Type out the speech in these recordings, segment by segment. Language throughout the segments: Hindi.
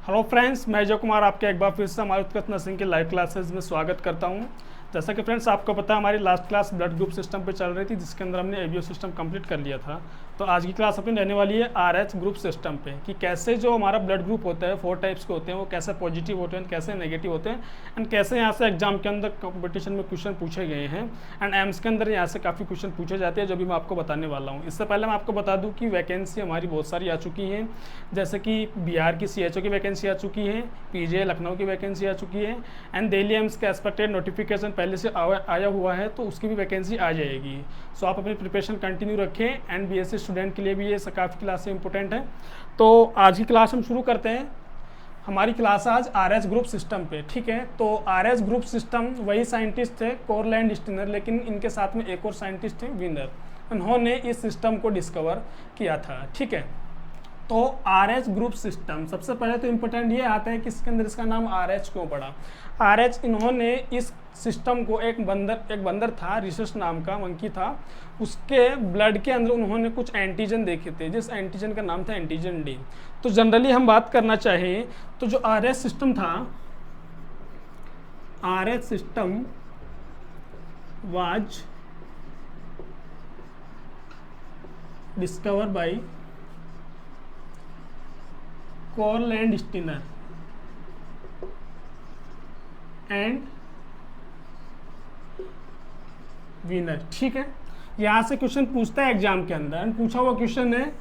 हेलो फ्रेंड्स, मैं जय कुमार आपके एक बार फिर से हमारे उत्कर्ष नर्सिंग के लाइव क्लासेस में स्वागत करता हूं। जैसा कि फ्रेंड्स आपको पता है, हमारी last class blood group system पे चल रही थी, जिसके अंदर हमने एबीओ सिस्टम कंप्लीट कर लिया था। तो आज की क्लास अपनी रहने वाली है आरएच ग्रुप सिस्टम पे, कि कैसे जो हमारा ब्लड ग्रुप होता है 4 टाइप्स के होते हैं, वो कैसे पॉजिटिव होते हैं, कैसे नेगेटिव होते हैं, एंड कैसे यहाँ से एग्जाम के अंदर कॉम्पिटिशन में क्वेश्चन पूछे गए हैं, एंड एम्स के अंदर यहाँ से काफ़ी क्वेश्चन पूछे जाते हैं, जो भी मैं आपको बताने वाला हूँ। इससे पहले मैं आपको बता दूँ कि वैकेंसी हमारी बहुत सारी आ चुकी हैं, जैसे कि बिहार की सीएचओ की वैकेंसी आ चुकी है, पीजे लखनऊ की वैकेंसी आ चुकी है, एंड दिल्ली एम्स का एक्सपेक्टेड नोटिफिकेशन पहले से आया हुआ है, तो उसकी भी वैकेंसी आ जाएगी। सो आप अपनी प्रिपरेशन कंटिन्यू रखें, एंड बीएससी स्टूडेंट के लिए भी ये काफ़ी क्लास इंपॉर्टेंट है। तो आज की क्लास हम शुरू करते हैं। हमारी क्लास आज आरएच ग्रुप सिस्टम पे, ठीक है। तो आरएच ग्रुप सिस्टम वही साइंटिस्ट थे कोरलैंड स्टीनर, लेकिन इनके साथ में एक और साइंटिस्ट थे विनर, उन्होंने इस सिस्टम को डिस्कवर किया था, ठीक है। तो आरएच ग्रुप सिस्टम सबसे पहले तो इम्पोर्टेंट ये आता है कि इसके अंदर इसका नाम आरएच क्यों पड़ा। आरएच, इन्होंने इस सिस्टम को एक बंदर था, रिसर्च नाम का मंकी था, उसके ब्लड के अंदर उन्होंने कुछ एंटीजन देखे थे, जिस एंटीजन का नाम था एंटीजन डी। तो जनरली हम बात करना चाहें तो जो आरएच सिस्टम था, Rh system was discover by Karl Landsteiner and Wiener, ठीक है। यहाँ से क्वेश्चन पूछता है एग्जाम के अंदर, पूछा हुआ क्वेश्चन है,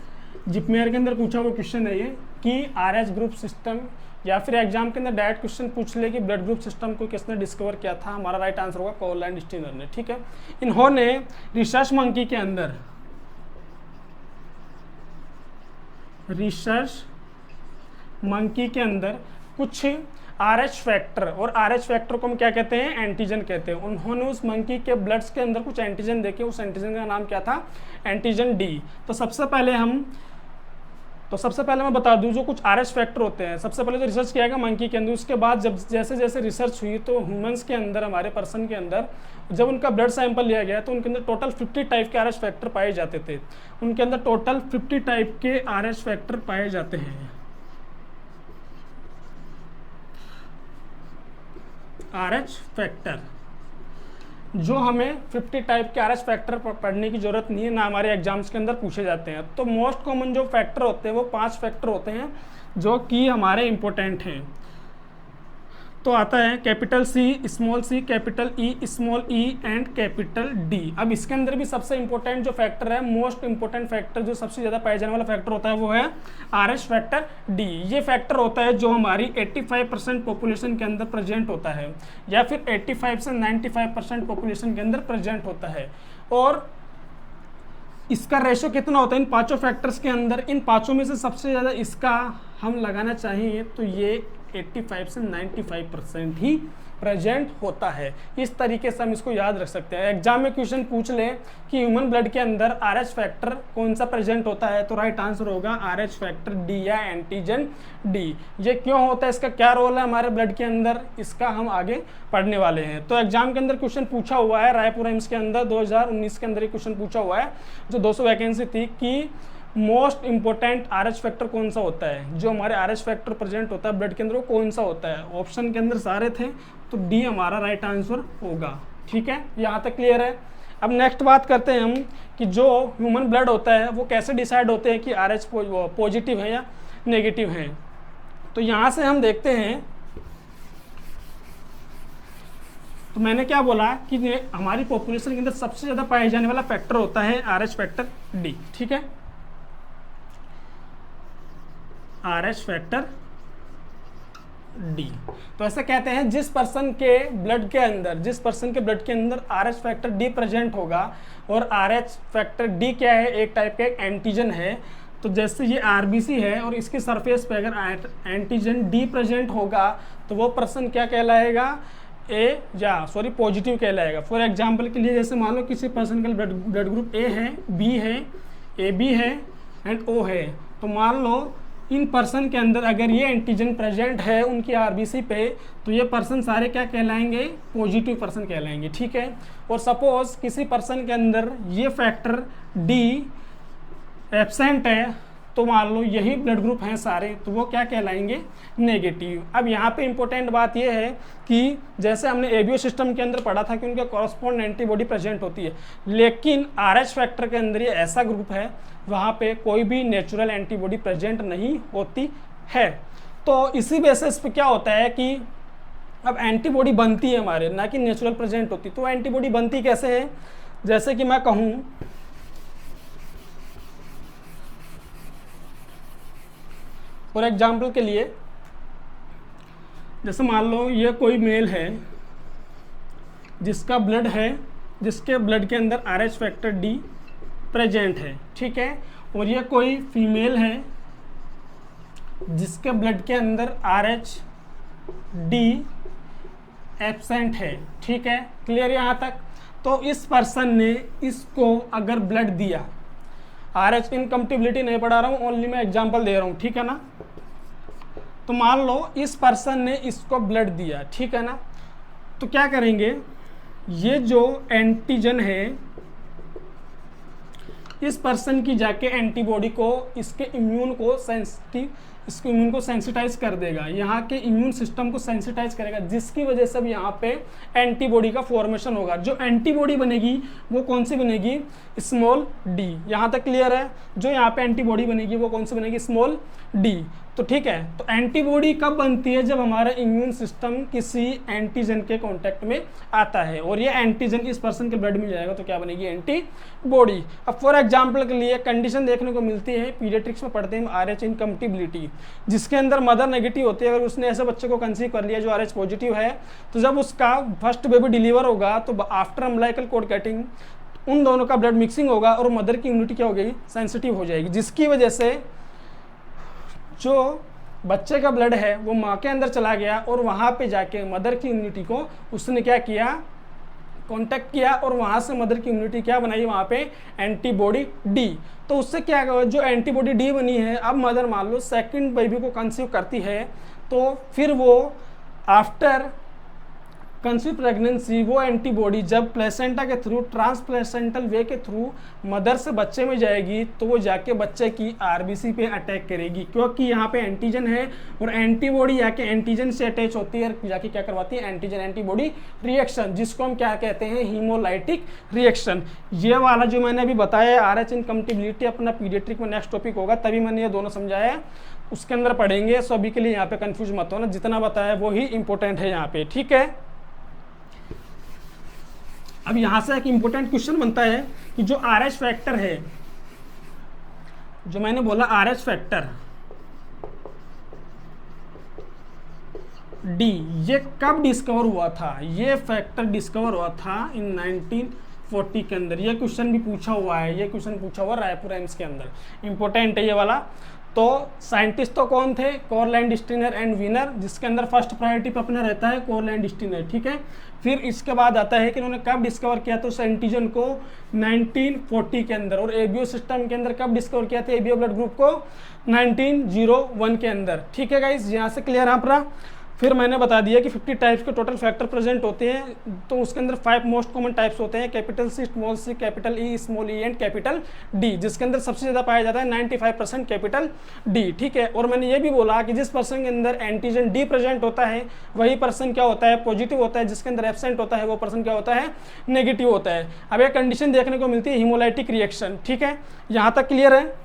जिपमेयर के अंदर पूछा हुआ क्वेश्चन है ये, कि आरएच ग्रुप सिस्टम, या फिर एग्जाम के अंदर डायरेक्ट क्वेश्चन पूछ ले कि ब्लड ग्रुप सिस्टम को किसने डिस्कवर किया था। हमारा राइट आंसर होगा कोरलैंड स्टीनर ने, ठीक है। इन्होंने रिसर्च मंकी के अंदर, रिसर्च मंकी के अंदर कुछ आरएच फैक्टर, और आरएच फैक्टर को हम क्या कहते हैं, एंटीजन कहते हैं। उन्होंने उस मंकी के ब्लड्स के अंदर कुछ एंटीजन देखे, उस एंटीजन का नाम क्या था, एंटीजन डी। तो सबसे पहले मैं बता दूं जो कुछ आरएच फैक्टर होते हैं। सबसे पहले तो रिसर्च किया गया मंकी के अंदर, उसके बाद जब जैसे जैसे रिसर्च हुई तो ह्यूमंस के अंदर, हमारे पर्सन के अंदर जब उनका ब्लड सैंपल लिया गया तो उनके अंदर टोटल 50 टाइप के आरएच फैक्टर पाए जाते थे। उनके अंदर टोटल 50 टाइप के आरएच फैक्टर पाए जाते हैं। आरएच फैक्टर, जो हमें 50 टाइप के आरएच फैक्टर पढ़ने की जरूरत नहीं है, ना हमारे एग्जाम्स के अंदर पूछे जाते हैं। तो मोस्ट कॉमन जो फैक्टर होते हैं वो 5 फैक्टर होते हैं, जो कि हमारे इम्पोर्टेंट हैं। तो आता है capital C, small C, capital E, small E and capital D. अब इसके अंदर भी सबसे इंपॉर्टेंट जो फैक्टर है, मोस्ट इंपॉर्टेंट फैक्टर जो सबसे ज़्यादा पाया जाने वाला फैक्टर होता है, वो है आरएच फैक्टर डी। ये फैक्टर होता है जो हमारी 85% पॉपुलेशन के अंदर प्रेजेंट होता है, या फिर 85 से 95% पॉपुलेशन के अंदर प्रेजेंट होता है। और इसका रेशो कितना होता है इन पाँचों फैक्टर्स के अंदर, इन पाँचों में से सबसे ज़्यादा इसका हम लगाना चाहिए तो ये 85 से 95% ही प्रेजेंट होता है। इस तरीके से हम इसको याद रख सकते हैं। एग्जाम में क्वेश्चन पूछ ले कि ह्यूमन ब्लड के अंदर आरएच फैक्टर कौन सा प्रेजेंट होता है, तो राइट आंसर होगा आरएच फैक्टर डी या एंटीजन डी। ये क्यों होता है, इसका क्या रोल है हमारे ब्लड के अंदर, इसका हम आगे पढ़ने वाले हैं। तो एग्जाम के अंदर क्वेश्चन पूछा हुआ है, रायपुर एम्स के अंदर 2019 के अंदर एक क्वेश्चन पूछा हुआ है, जो 200 वैकेंसी थी, कि मोस्ट इंपॉर्टेंट आरएच फैक्टर कौन सा होता है, जो हमारे आरएच फैक्टर प्रेजेंट होता है ब्लड के अंदर, वो कौन सा होता है। ऑप्शन के अंदर सारे थे, तो डी हमारा राइट आंसर होगा, ठीक है। यहाँ तक क्लियर है। अब नेक्स्ट बात करते हैं हम कि जो ह्यूमन ब्लड होता है वो कैसे डिसाइड होते हैं कि आरएच पॉजिटिव है या नेगेटिव है। तो यहाँ से हम देखते हैं, तो मैंने क्या बोला कि हमारी पॉपुलेशन के अंदर सबसे ज़्यादा पाए जाने वाला फैक्टर होता है आरएच फैक्टर डी, ठीक है। आरएच फैक्टर डी, तो ऐसा कहते हैं जिस पर्सन के ब्लड के अंदर आरएच फैक्टर डी प्रेजेंट होगा, और आरएच फैक्टर डी क्या है, एक टाइप का एंटीजन है। तो जैसे ये आरबीसी है और इसके सरफेस पे अगर एंटीजन डी प्रेजेंट होगा तो वो पर्सन क्या कहलाएगा, पॉजिटिव कहलाएगा। फॉर एग्जाम्पल के लिए, जैसे मान लो किसी पर्सन का ब्लड ग्रुप ए है, बी है, ए बी है एंड ओ है, तो मान लो इन पर्सन के अंदर अगर ये एंटीजन प्रेजेंट है उनकी आरबीसी पे, तो ये पर्सन सारे क्या कहलाएंगे, पॉजिटिव पर्सन कहलाएंगे, ठीक है। और सपोज किसी पर्सन के अंदर ये फैक्टर डी एब्सेंट है, तो मान लो यही ब्लड ग्रुप हैं सारे, तो वो क्या कहलाएंगे, नेगेटिव। अब यहाँ पे इंपॉर्टेंट बात ये है कि जैसे हमने एबीओ सिस्टम के अंदर पढ़ा था कि उनके कॉरस्पॉन्ड एंटीबॉडी प्रेजेंट होती है, लेकिन आरएच फैक्टर के अंदर ये ऐसा ग्रुप है वहाँ पे कोई भी नेचुरल एंटीबॉडी प्रेजेंट नहीं होती है। तो इसी बेसिस पे क्या होता है कि अब एंटीबॉडी बनती है हमारे, ना कि नेचुरल प्रेजेंट होती। तो एंटीबॉडी बनती कैसे है, जैसे कि मैं कहूँ फॉर एग्जाम्पल के लिए, जैसे मान लो ये कोई मेल है जिसका ब्लड है, जिसके ब्लड के अंदर आरएच फैक्टर डी प्रेजेंट है, ठीक है, और ये कोई फीमेल है जिसके ब्लड के अंदर आरएच डी एब्सेंट है, ठीक है, क्लियर यहाँ तक। तो इस पर्सन ने इसको अगर ब्लड दिया, आरएच इनकम्पेटिबिलिटी नहीं पढ़ा रहा हूँ, ओनली मैं एग्जांपल दे रहा हूँ, ठीक है ना। तो मान लो इस पर्सन ने इसको ब्लड दिया, ठीक है ना, तो क्या करेंगे, ये जो एंटीजन है इस पर्सन की जाके एंटीबॉडी को, इसके इम्यून को इसको इम्यून को सेंसिटाइज कर देगा, यहाँ के इम्यून सिस्टम को सेंसिटाइज करेगा, जिसकी वजह से भी यहाँ पे एंटीबॉडी का फॉर्मेशन होगा। जो एंटीबॉडी बनेगी वो कौन सी बनेगी, स्मॉल डी। यहाँ तक क्लियर है। जो यहाँ पे एंटीबॉडी बनेगी वो कौन सी बनेगी, स्मॉल डी। तो ठीक है, तो एंटीबॉडी कब बनती है, जब हमारा इम्यून सिस्टम किसी एंटीजन के कांटेक्ट में आता है और ये एंटीजन इस पर्सन के ब्लड में जाएगा, तो क्या बनेगी, एंटीबॉडी। अब फॉर एग्जांपल के लिए कंडीशन देखने को मिलती है, पीडियाट्रिक्स में पढ़ते हैं आरएच इनकम्पेटिबिलिटी, जिसके अंदर मदर नेगेटिव होती है। अगर उसने ऐसे बच्चे को कंसीव कर लिया जो आरएच पॉजिटिव है, तो जब उसका फर्स्ट बेबी डिलीवर होगा तो आफ्टर अम्बिलिकल कॉर्ड कटिंग उन दोनों का ब्लड मिक्सिंग होगा और मदर की इम्यूनिटी क्या हो गई, सेंसिटिव हो जाएगी, जिसकी वजह से जो बच्चे का ब्लड है वो माँ के अंदर चला गया और वहाँ पे जाके मदर की इम्यूनिटी को उसने क्या किया, कांटेक्ट किया, और वहाँ से मदर की इम्यूनिटी क्या बनाई, वहाँ पे एंटीबॉडी डी। तो उससे क्या, जो एंटीबॉडी डी बनी है, अब मदर मान लो सेकंड बेबी को कंसीव करती है, तो फिर वो आफ्टर कंसीव प्रेगनेंसी वो एंटीबॉडी जब प्लेसेंटा के थ्रू, ट्रांसप्लेसेंटल वे के थ्रू मदर से बच्चे में जाएगी, तो वो जाके बच्चे की आरबीसी पे अटैक करेगी, क्योंकि यहाँ पे एंटीजन है और एंटीबॉडी जाके एंटीजन से अटैच होती है, जाके क्या करवाती है, एंटीजन एंटीबॉडी रिएक्शन, जिसको हम क्या कहते हैं, हीमोलाइटिक रिएक्शन। ये वाला जो मैंने अभी बताया आरएच इनकम्पेटिबिलिटी अपना पीडियाट्रिक में नेक्स्ट टॉपिक होगा, तभी मैंने ये दोनों समझाया, उसके अंदर पढ़ेंगे। सो अभी के लिए यहाँ पे कंफ्यूज मत होना, जितना बताया वो ही इंपॉर्टेंट है यहाँ पे, ठीक है। अब यहां से एक इंपॉर्टेंट क्वेश्चन बनता है कि जो आरएच फैक्टर है, जो मैंने बोला आरएच फैक्टर डी, ये कब डिस्कवर हुआ था, ये फैक्टर डिस्कवर हुआ था इन 1940 के अंदर। ये क्वेश्चन भी पूछा हुआ है, ये क्वेश्चन पूछा हुआ रायपुर एम्स के अंदर, इंपॉर्टेंट है ये वाला। तो साइंटिस्ट तो कौन थे, कॉरलैंड स्टीनर एंड वीनर, जिसके अंदर फर्स्ट प्रायोरिटी पे अपना रहता है कॉरलैंड स्टीनर, ठीक है। फिर इसके बाद आता है कि उन्होंने कब डिस्कवर किया, तो एंटीजन को 1940 के अंदर, और एबीओ सिस्टम के अंदर कब डिस्कवर किया था, एबीओ ब्लड ग्रुप को 1901 के अंदर, ठीक है गाइस, यहाँ से क्लियर है अपना। फिर मैंने बता दिया कि 50 टाइप्स के टोटल फैक्टर प्रेजेंट होते हैं, तो उसके अंदर 5 मोस्ट कॉमन टाइप्स होते हैं, capital C, small C, capital E, small E and capital D, जिसके अंदर सबसे ज़्यादा पाया जाता है 95% कैपिटल डी, ठीक है। और मैंने ये भी बोला कि जिस पर्सन के अंदर एंटीजन डी प्रेजेंट होता है वही पर्सन क्या होता है, पॉजिटिव होता है, जिसके अंदर एब्सेंट होता है वो पर्सन क्या होता है, नेगेटिव होता है। अब एक कंडीशन देखने को मिलती है हीमोलाइटिक रिएक्शन, ठीक है, यहाँ तक क्लियर है।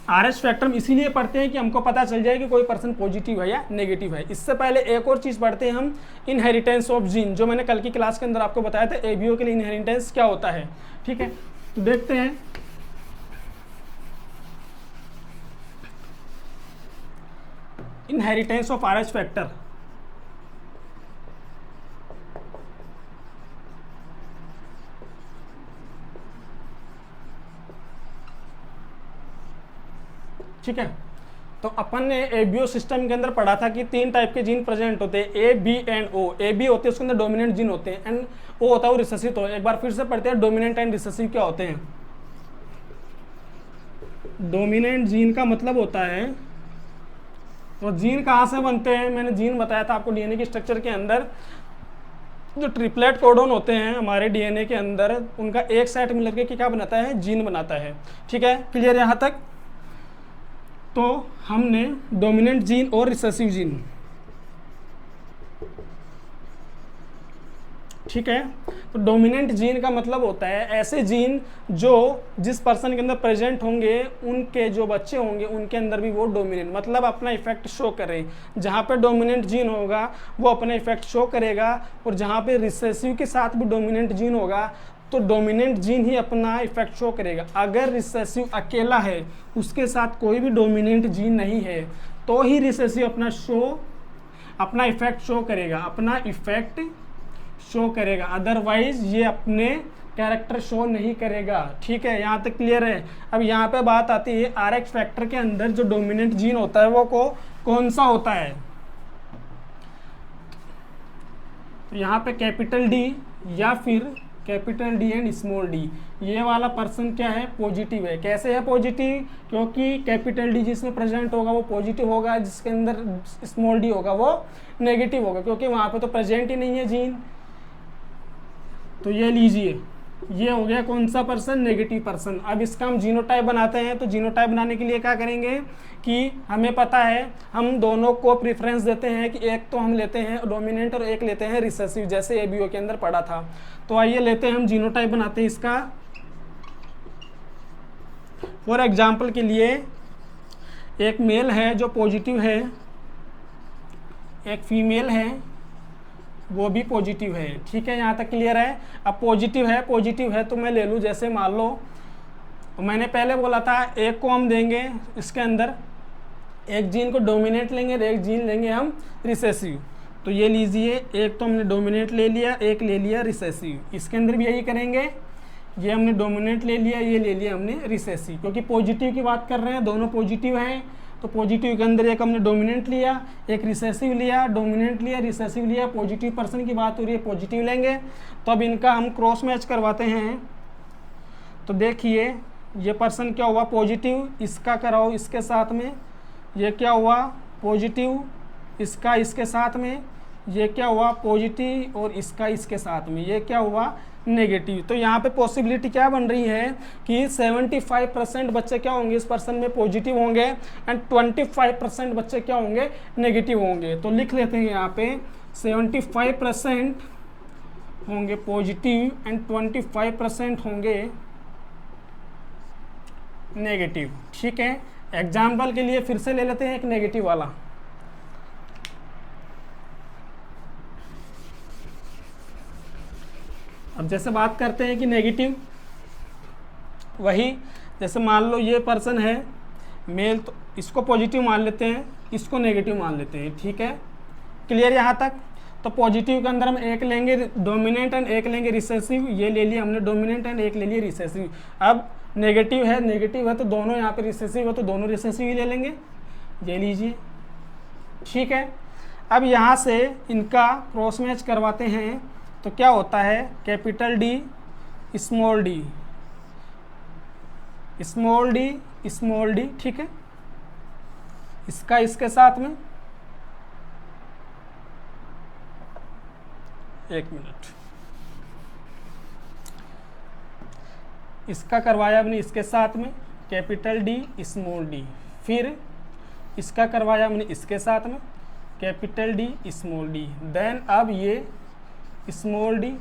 आरएच फैक्टर हम इसीलिए पढ़ते हैं कि हमको पता चल जाए कि कोई पर्सन पॉजिटिव है या नेगेटिव है। इससे पहले एक और चीज़ पढ़ते हैं हम, इनहेरिटेंस ऑफ जीन, जो मैंने कल की क्लास के अंदर आपको बताया था एबीओ के लिए इनहेरिटेंस क्या होता है, ठीक है। तो देखते हैं, इनहेरिटेंस ऑफ आरएच फैक्टर। ठीक है, तो अपन ने एबीओ सिस्टम के अंदर पढ़ा था कि 3 टाइप के जीन प्रेजेंट होते हैं, A, B and O. A B होते हैं उसके अंदर डोमिनेंट जीन होते हैं, एंड ओ होता है वो रिसेसिव। तो एक बार फिर से पढ़ते हैं, डोमिनेंट एंड रिसेसिव क्या होते हैं। डोमिनेंट जीन का मतलब होता है, तो जीन कहाँ से बनते हैं, मैंने जीन बताया था आपको डीएनए की स्ट्रक्चर के अंदर, जो ट्रिपलेट कोडोन होते हैं हमारे डीएनए के अंदर, उनका एक सेट मिलकर के क्या बनाता है, जीन बनाता है। ठीक है, क्लियर यहाँ तक। तो हमने डोमिनेंट जीन और रिसेसिव जीन, ठीक है। तो डोमिनेंट जीन का मतलब होता है ऐसे जीन जो जिस पर्सन के अंदर प्रेजेंट होंगे, उनके जो बच्चे होंगे उनके अंदर भी वो डोमिनेंट मतलब अपना इफेक्ट शो करे। जहाँ पे डोमिनेंट जीन होगा वो अपना इफेक्ट शो करेगा, और जहाँ पे रिसेसिव के साथ भी डोमिनेंट जीन होगा तो डोमिनेंट जीन ही अपना इफेक्ट शो करेगा। अगर रिसेसिव अकेला है, उसके साथ कोई भी डोमिनेंट जीन नहीं है, तो ही रिसेसिव अपना इफेक्ट शो करेगा, अपना इफेक्ट शो करेगा। अदरवाइज ये अपने कैरेक्टर शो नहीं करेगा। ठीक है, यहाँ तक क्लियर है। अब यहाँ पे बात आती है RH फैक्टर के अंदर जो डोमिनेंट जीन होता है वो कौन सा होता है। तो यहाँ पे कैपिटल D या फिर capital D and small d, ये वाला पर्सन क्या है, पॉजिटिव है। कैसे है पॉजिटिव, क्योंकि कैपिटल D जिसमें प्रेजेंट होगा वो पॉजिटिव होगा, जिसके अंदर स्मॉल d होगा वो नेगेटिव होगा, क्योंकि वहाँ पे तो प्रेजेंट ही नहीं है जीन। तो ये लीजिए, ये हो गया कौन सा पर्सन, नेगेटिव पर्सन। अब इसका हम जीनोटाइप बनाते हैं। तो जीनोटाइप बनाने के लिए क्या करेंगे कि हमें पता है हम दोनों को प्रेफरेंस देते हैं कि एक तो हम लेते हैं डोमिनेंट और एक लेते हैं रिसेसिव, जैसे ABO के अंदर पढ़ा था। तो आइए लेते हैं हम जीनोटाइप बनाते हैं इसका। फॉर एग्जाम्पल के लिए एक मेल है जो पॉजिटिव है, एक फीमेल है वो भी पॉजिटिव है। ठीक है, यहाँ तक क्लियर है। अब पॉजिटिव है तो मैं ले लूँ, जैसे मान लो मैंने पहले बोला था एक को हम देंगे, इसके अंदर एक जीन को डोमिनेंट लेंगे और एक जीन लेंगे हम रिसेसिव। तो ये लीजिए, एक तो हमने डोमिनेंट ले लिया, एक ले लिया रिसेसिव। इसके अंदर भी यही करेंगे, ये हमने डोमिनेंट ले लिया, ये ले लिया हमने रिसेसिव, क्योंकि पॉजिटिव की बात कर रहे हैं, दोनों पॉजिटिव हैं। तो पॉजिटिव के अंदर एक हमने डोमिनेंट लिया, एक रिसेसिव लिया, डोमिनेंट लिया, रिसेसिव लिया। पॉजिटिव पर्सन की बात हो रही है, पॉजिटिव लेंगे। तो अब इनका हम क्रॉस मैच करवाते हैं। तो देखिए ये पर्सन क्या हुआ, पॉजिटिव, इसका कराओ इसके साथ में, ये क्या हुआ पॉजिटिव, इसका इसके साथ में, ये क्या हुआ पॉजिटिव, और इसका इसके साथ में, ये क्या हुआ नेगेटिव। तो यहाँ पे पॉसिबिलिटी क्या बन रही है कि 75% बच्चे क्या होंगे इस पर्सन में पॉजिटिव होंगे एंड 25% बच्चे क्या होंगे नेगेटिव होंगे। तो लिख लेते हैं यहाँ पे 75% होंगे पॉजिटिव एंड 25% होंगे नेगेटिव। ठीक है, एग्जाम्पल के लिए फिर से ले लेते हैं एक नेगेटिव वाला। अब जैसे बात करते हैं कि नेगेटिव, वही जैसे मान लो ये पर्सन है मेल, तो इसको पॉजिटिव मान लेते हैं, इसको नेगेटिव मान लेते हैं। ठीक है, क्लियर यहाँ तक। तो पॉजिटिव के अंदर हम एक लेंगे डोमिनेंट एंड एक लेंगे रिसेसिव, ये ले लिया हमने डोमिनेंट एंड एक ले लिया रिसेसिव। अब नेगेटिव है तो दोनों यहाँ पे रिसेसिव है तो दोनों रिसेसिव ही ले लेंगे, ये लीजिए। ठीक है, अब यहाँ से इनका क्रॉस मैच करवाते हैं तो क्या होता है, capital D small d, small d। ठीक है, इसका इसके साथ में, एक मिनट, इसका करवाया हमने इसके साथ में कैपिटल D स्मॉल d, फिर इसका करवाया हमने इसके साथ में capital D small d। Then अब ये स्मॉल d,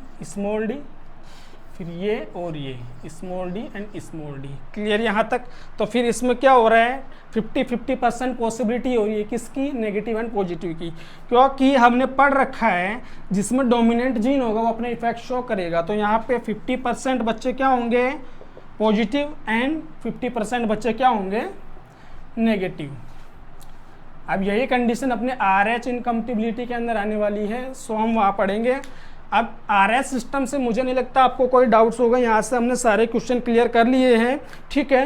फिर ये और ये small d and small d। Clear यहाँ तक। तो फिर इसमें क्या हो रहा है, 50-50% पॉसिबिलिटी हो रही है किसकी, नेगेटिव एंड पॉजिटिव की, क्योंकि हमने पढ़ रखा है जिसमें डोमिनेंट जीन होगा वो अपना इफेक्ट शो करेगा। तो यहाँ पे 50% बच्चे क्या होंगे पॉजिटिव एंड 50% बच्चे क्या होंगे नेगेटिव। अब यही कंडीशन अपने RH इनकम्पेटिबिलिटी के अंदर आने वाली है, सो हम वहाँ पढ़ेंगे। अब RH सिस्टम से मुझे नहीं लगता आपको कोई डाउट्स होगा, यहाँ से हमने सारे क्वेश्चन क्लियर कर लिए हैं। ठीक है,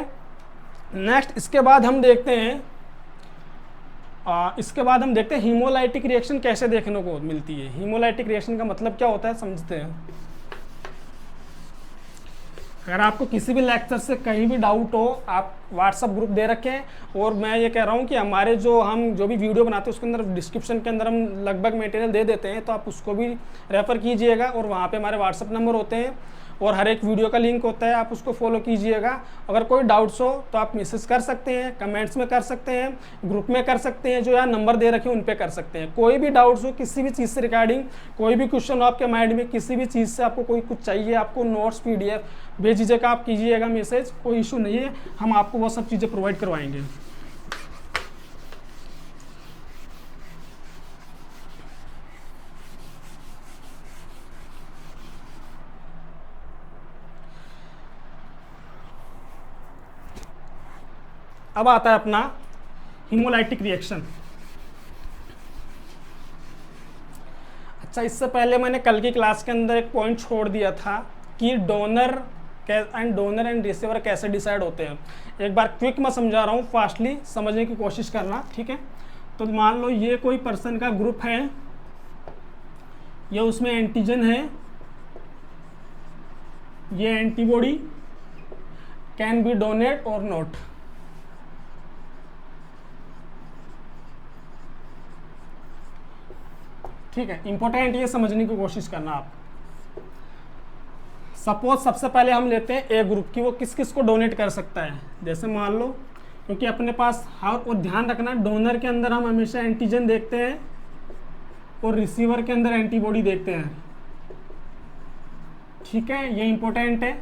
नेक्स्ट इसके बाद हम देखते हैं हीमोलाइटिक रिएक्शन कैसे देखने को मिलती है। हीमोलाइटिक रिएक्शन का मतलब क्या होता है समझते हैं। अगर आपको किसी भी लेक्चर से कहीं भी डाउट हो, आप व्हाट्सअप ग्रुप दे रखे हैं, और मैं ये कह रहा हूँ कि हमारे हम जो भी वीडियो बनाते हैं उसके अंदर डिस्क्रिप्शन के अंदर हम लगभग मटेरियल दे देते हैं, तो आप उसको भी रेफ़र कीजिएगा, और वहाँ पे हमारे व्हाट्सअप नंबर होते हैं और हर एक वीडियो का लिंक होता है, आप उसको फॉलो कीजिएगा। अगर कोई डाउट्स हो तो आप मैसेज कर सकते हैं, कमेंट्स में कर सकते हैं, ग्रुप में कर सकते हैं, जो यहाँ नंबर दे रखे हैं उन पे कर सकते हैं। कोई भी डाउट्स हो किसी भी चीज़ से रिगार्डिंग, कोई भी क्वेश्चन हो आपके माइंड में, किसी भी चीज़ से आपको कोई कुछ चाहिए, आपको नोट्स PDF बेझिझक आप कीजिएगा मैसेज, कोई इशू नहीं है, हम आपको वो सब चीज़ें प्रोवाइड करवाएंगे। अब आता है अपना हीमोलाइटिक रिएक्शन। अच्छा, इससे पहले मैंने कल की क्लास के अंदर एक पॉइंट छोड़ दिया था कि डोनर एंड रिसीवर कैसे डिसाइड होते हैं। एक बार क्विक में समझा रहा हूँ, फास्टली समझने की कोशिश करना, ठीक है। तो मान लो ये कोई पर्सन का ग्रुप है, ये उसमें एंटीजन है, ये एंटीबॉडी कैन बी डोनेट और नॉट। ठीक है, इंपॉर्टेंट ये समझने की कोशिश करना आप। सपोज सबसे पहले हम लेते हैं ए ग्रुप की, वो किस किस को डोनेट कर सकता है। जैसे मान लो, क्योंकि अपने पास, और ध्यान रखना डोनर के अंदर हम हमेशा एंटीजन देखते हैं और रिसीवर के अंदर एंटीबॉडी देखते हैं, ठीक है, ये इंपॉर्टेंट है।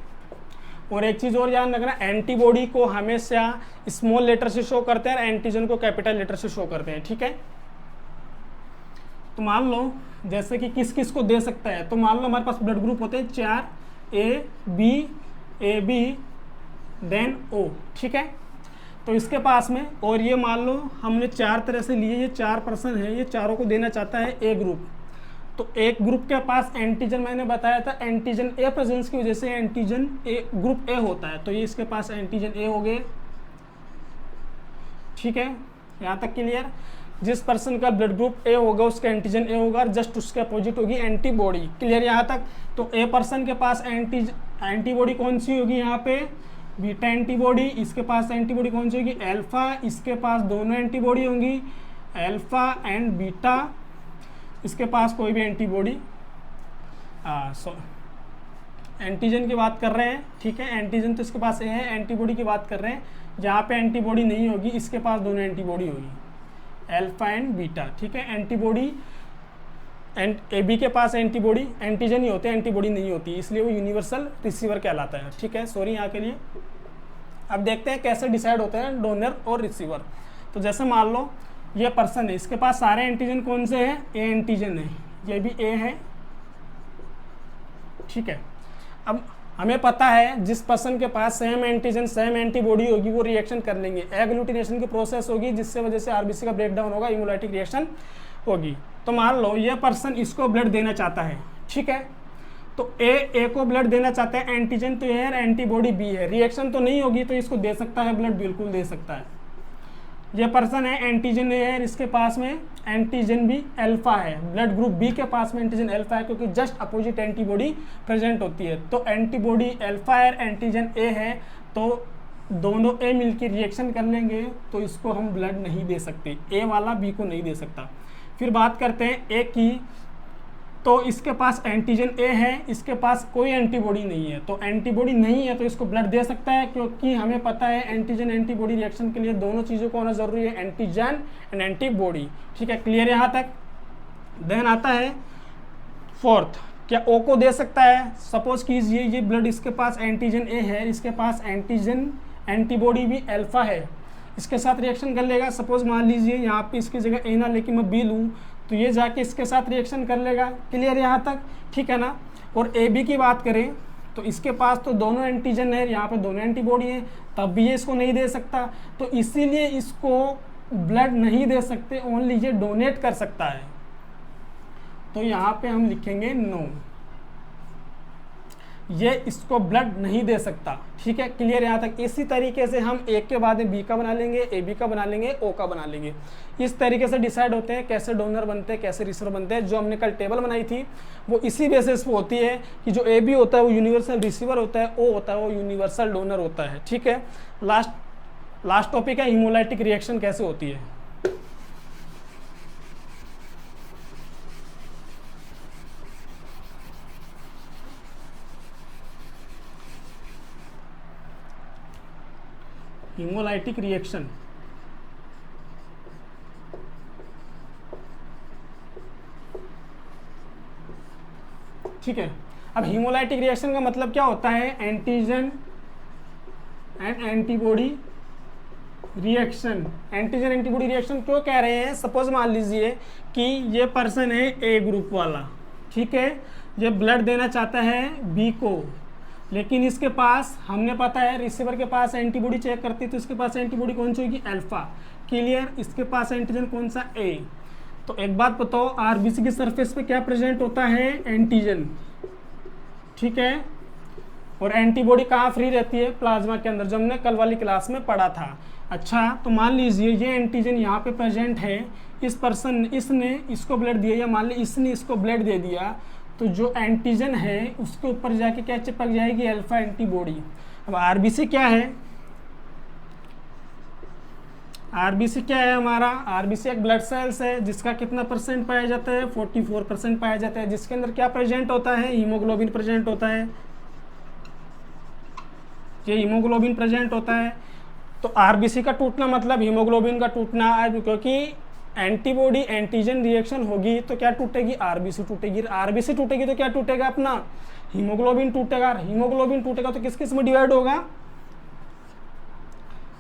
और एक चीज़ और ध्यान रखना, एंटीबॉडी को हमेशा स्मॉल लेटर से शो करते हैं और एंटीजन को कैपिटल लेटर से शो करते हैं, ठीक है। तो मान लो जैसे कि किस किस को दे सकता है, तो मान लो हमारे पास ब्लड ग्रुप होते हैं 4 AB देन O, ठीक है। तो इसके पास में, और ये मान लो हमने 4 तरह से लिए, ये 4 पर्सन है, ये चारों को देना चाहता है ए ग्रुप। तो एक ग्रुप के पास एंटीजन, मैंने बताया था एंटीजन ए प्रेजेंस की वजह से एंटीजन ए ग्रुप ए होता है, तो ये इसके पास एंटीजन ए हो गए, ठीक है, यहाँ तक क्लियर। जिस पर्सन का ब्लड ग्रुप ए होगा उसका एंटीजन ए होगा, जस्ट उसके अपोजिट होगी एंटीबॉडी, क्लियर यहाँ तक। तो ए पर्सन के पास एंटीबॉडी कौन सी होगी, यहाँ पे बीटा एंटीबॉडी, इसके पास एंटीबॉडी कौन सी होगी, अल्फा, इसके पास दोनों एंटीबॉडी होंगी अल्फा एंड बीटा, इसके पास कोई भी एंटीबॉडी, एंटीजन की बात कर रहे हैं, ठीक है। एंटीजन तो इसके पास ए है, एंटीबॉडी की बात कर रहे हैं, जहाँ पे एंटीबॉडी नहीं होगी इसके पास दोनों एंटीबॉडी होगी, अल्फा एंड बीटा, ठीक है। एंटीबॉडी एंड AB के पास एंटीबॉडी, एंटीजन ही होते हैं, एंटीबॉडी नहीं होती, इसलिए वो यूनिवर्सल रिसीवर कहलाता है, ठीक है। सॉरी यहाँ के लिए। अब देखते हैं कैसे डिसाइड होते हैं डोनर और रिसीवर। तो जैसे मान लो ये पर्सन है, इसके पास सारे एंटीजन कौन से हैं, ए एंटीजन है, ये भी ए है, ठीक है। अब हमें पता है जिस पर्सन के पास सेम एंटीजन सेम एंटीबॉडी होगी वो रिएक्शन कर लेंगे, एग्लूटिनेशन की प्रोसेस होगी, जिससे वजह से RBC का ब्रेकडाउन होगा, हीमोलाइटिक रिएक्शन होगी। तो मान लो ये पर्सन इसको ब्लड देना चाहता है, ठीक है। तो ए को ब्लड देना चाहता है, एंटीजन तो ए है, एंटीबॉडी बी है, रिएक्शन तो नहीं होगी, तो इसको दे सकता है ब्लड, बिल्कुल दे सकता है। ये पर्सन है, एंटीजन ए है, इसके पास में एंटीजन भी अल्फा है, ब्लड ग्रुप बी के पास में एंटीजन अल्फा है, क्योंकि जस्ट अपोजिट एंटीबॉडी प्रेजेंट होती है। तो एंटीबॉडी अल्फा है, एंटीजन ए है, तो दोनों ए मिलकर रिएक्शन कर लेंगे, तो इसको हम ब्लड नहीं दे सकते, ए वाला बी को नहीं दे सकता। फिर बात करते हैं ए की, तो इसके पास एंटीजन ए है, इसके पास कोई एंटीबॉडी नहीं है, तो एंटीबॉडी नहीं है तो इसको ब्लड दे सकता है, क्योंकि हमें पता है एंटीजन एंटीबॉडी रिएक्शन के लिए दोनों चीज़ों को होना जरूरी है, एंटीजन एंड एंटीबॉडी, ठीक है, क्लियर यहाँ तक। देन आता है फोर्थ, क्या ओ को दे सकता है। सपोज कीजिए ये ब्लड, इसके पास एंटीजन ए है, इसके पास एंटीजन एंटीबॉडी भी अल्फा है, इसके साथ रिएक्शन कर लेगा। सपोज मान लीजिए यहाँ पे इसकी जगह ए ना लेकिन मैं बी लूँ, तो ये जाके इसके साथ रिएक्शन कर लेगा, क्लियर यहाँ तक, ठीक है ना। और AB की बात करें तो इसके पास तो दोनों एंटीजन है, यहाँ पे दोनों एंटीबॉडी है, तब भी ये इसको नहीं दे सकता, तो इसीलिए इसको ब्लड नहीं दे सकते, ओनली ये डोनेट कर सकता है। तो यहाँ पे हम लिखेंगे नो। ये इसको ब्लड नहीं दे सकता। ठीक है, क्लियर यहाँ तक। इसी तरीके से हम एक के बाद में बी का बना लेंगे, ए बी का बना लेंगे, ओ का बना लेंगे। इस तरीके से डिसाइड होते हैं कैसे डोनर बनते हैं, कैसे रिसीवर बनते हैं। जो हमने कल टेबल बनाई थी वो इसी बेसिस पे होती है कि जो ए बी होता है वो यूनिवर्सल रिसीवर होता है, ओ होता है वो यूनिवर्सल डोनर होता है। ठीक है, लास्ट टॉपिक है हीमोलाइटिक रिएक्शन कैसे होती है। हीमोलाइटिक रिएक्शन, ठीक है। अब हीमोलाइटिक रिएक्शन का मतलब क्या होता है, antigen and antibody reaction. Antigen antibody reaction क्यों कह रहे हैं, सपोज मान लीजिए कि ये पर्सन है ए ग्रुप वाला, ठीक है, ये ब्लड देना चाहता है बी को, लेकिन इसके पास हमने पता है रिसीवर के पास एंटीबॉडी चेक करती है तो इसके पास एंटीबॉडी कौन सी होगी, अल्फा। क्लियर, इसके पास एंटीजन कौन सा, ए। तो एक बात बताओ, आरबीसी की सरफेस पे क्या प्रेजेंट होता है, एंटीजन, ठीक है, और एंटीबॉडी कहाँ फ्री रहती है, प्लाज्मा के अंदर, जो हमने कल वाली क्लास में पढ़ा था। अच्छा, तो मान लीजिए ये एंटीजन यहाँ पे प्रेजेंट है, इस पर्सन इसने इसको ब्लड दिया या मान ली इसने इसको ब्लड दे दिया, तो जो एंटीजन है उसके ऊपर जाके क्या चिपक जाएगी, अल्फा एंटीबॉडी। अब आरबीसी क्या है, आरबीसी क्या है हमारा, आरबीसी एक ब्लड सेल्स है जिसका कितना परसेंट पाया जाता है, 44% पाया जाता है, जिसके अंदर क्या प्रेजेंट होता है, हीमोग्लोबिन प्रेजेंट होता है, ये हीमोग्लोबिन प्रेजेंट होता है। तो आरबीसी का टूटना मतलब हीमोग्लोबिन का टूटना, क्योंकि एंटीबॉडी एंटीजन रिएक्शन होगी तो क्या टूटेगी, आरबीसी टूटेगी। आरबीसी टूटेगी तो क्या टूटेगा, अपना हीमोग्लोबिन टूटेगा। हीमोग्लोबिन टूटेगा तो किस किस में डिवाइड होगा,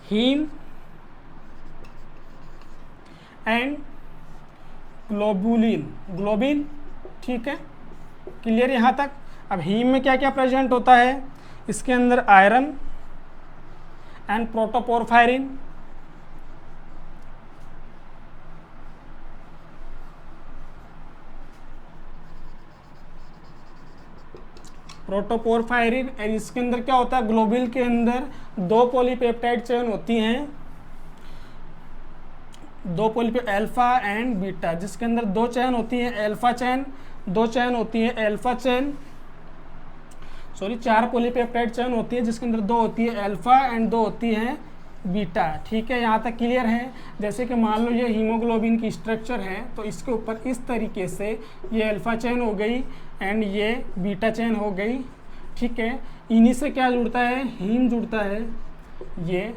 हीम एंड ग्लोबुलिन, ग्लोबिन, ठीक है, क्लियर यहाँ तक। अब हीम में क्या क्या प्रेजेंट होता है, इसके अंदर आयरन एंड प्रोटोपोरफायरिन, प्रोटोपोरफायरिन, और इसके अंदर क्या होता है, ग्लोबिल के अंदर 2 पॉलीपेप्टाइड चेन होती हैं, 2 पॉलीपेप्टाइड अल्फा एंड बीटा, जिसके अंदर 2 चेन होती है अल्फा चेन, 2 चेन होती है alpha chain, sorry 4 polypeptide chain होती है जिसके अंदर 2 होती है अल्फा एंड 2 होती है बीटा। ठीक है, यहाँ तक क्लियर है। जैसे कि मान लो ये हीमोग्लोबिन की स्ट्रक्चर है तो इसके ऊपर इस तरीके से ये अल्फा चेन हो गई एंड ये बीटा चेन हो गई। ठीक है, इन्हीं से क्या जुड़ता है, हीम जुड़ता है ये,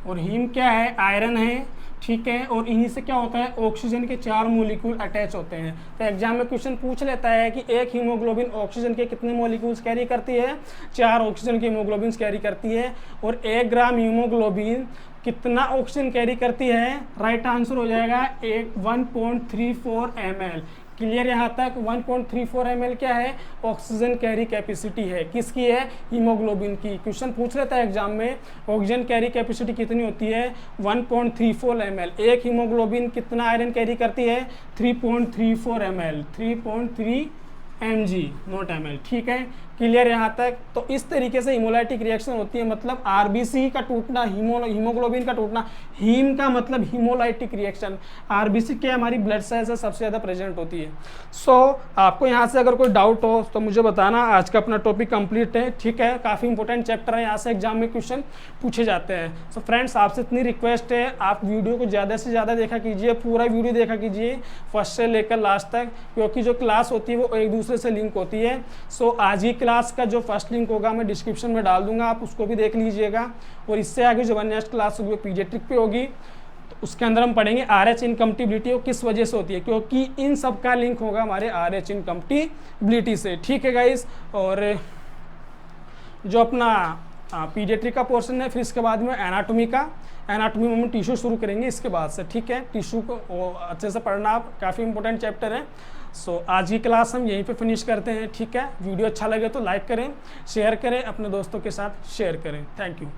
और हीम क्या है, आयरन है। ठीक है, और इन्हीं से क्या होता है, ऑक्सीजन के 4 मॉलिक्यूल अटैच होते हैं। तो एग्जाम में क्वेश्चन पूछ लेता है कि एक हीमोग्लोबिन ऑक्सीजन के कितने मॉलिक्यूल्स कैरी करती है, 4 ऑक्सीजन के हीमोग्लोबिन कैरी करती है, और 1 ग्राम हीमोग्लोबिन कितना ऑक्सीजन कैरी करती है, राइट आंसर हो जाएगा 1.34 ml। क्लियर यहाँ तक। 1.34 ml क्या है, ऑक्सीजन कैरी कैपेसिटी है, किसकी है, हीमोग्लोबिन की। क्वेश्चन पूछ लेता है एग्जाम में ऑक्सीजन कैरी कैपेसिटी कितनी होती है, 1.34 ml। एक हीमोग्लोबिन कितना आयरन कैरी करती है, 3.34 ml, 3.3 mg नॉट ml। ठीक है, क्लियर यहाँ तक। तो इस तरीके से हीमोलाइटिक रिएक्शन होती है, मतलब आरबीसी का टूटना, हीमोग्लोबिन का टूटना, हीम का मतलब हीमोलाइटिक रिएक्शन। आरबीसी क्या हमारी ब्लड सेल्स से सबसे ज़्यादा प्रेजेंट होती है। सो आपको यहाँ से अगर कोई डाउट हो तो मुझे बताना। आज का अपना टॉपिक कंप्लीट है। ठीक है, काफ़ी इंपॉर्टेंट चैप्टर है, यहाँ से एग्जाम में क्वेश्चन पूछे जाते हैं। सो फ्रेंड्स, आपसे इतनी रिक्वेस्ट है, आप वीडियो को ज़्यादा से ज़्यादा देखा कीजिए, पूरा वीडियो देखा कीजिए फर्स्ट से लेकर लास्ट तक, क्योंकि जो क्लास होती है वो एक दूसरे से लिंक होती है। सो आज ही क्लास का जो फर्स्ट लिंक होगा मैं डिस्क्रिप्शन में डाल दूंगा, आप उसको भी देख लीजिएगा। और इससे आगे जो नेक्स्ट क्लास होगी वो पीडियाट्रिक पे होगी, तो उसके अंदर हम पढ़ेंगे RH इनकम्पटिबिलिटी और किस वजह से होती है, क्योंकि इन सब का लिंक होगा हमारे RH इनकम्पटिबिलिटी से। ठीक है गाइस, और जो अपना पीडियाट्रिक का पोर्शन है, फिर इसके बाद में एनाटॉमी में हम टिश्यू शुरू करेंगे इसके बाद से। ठीक है, टिश्यू को अच्छे से पढ़ना, आप काफ़ी इंपॉर्टेंट चैप्टर है। सो आज की क्लास हम यहीं पे फिनिश करते हैं। ठीक है, वीडियो अच्छा लगे तो लाइक करें, शेयर करें, अपने दोस्तों के साथ शेयर करें। Thank you.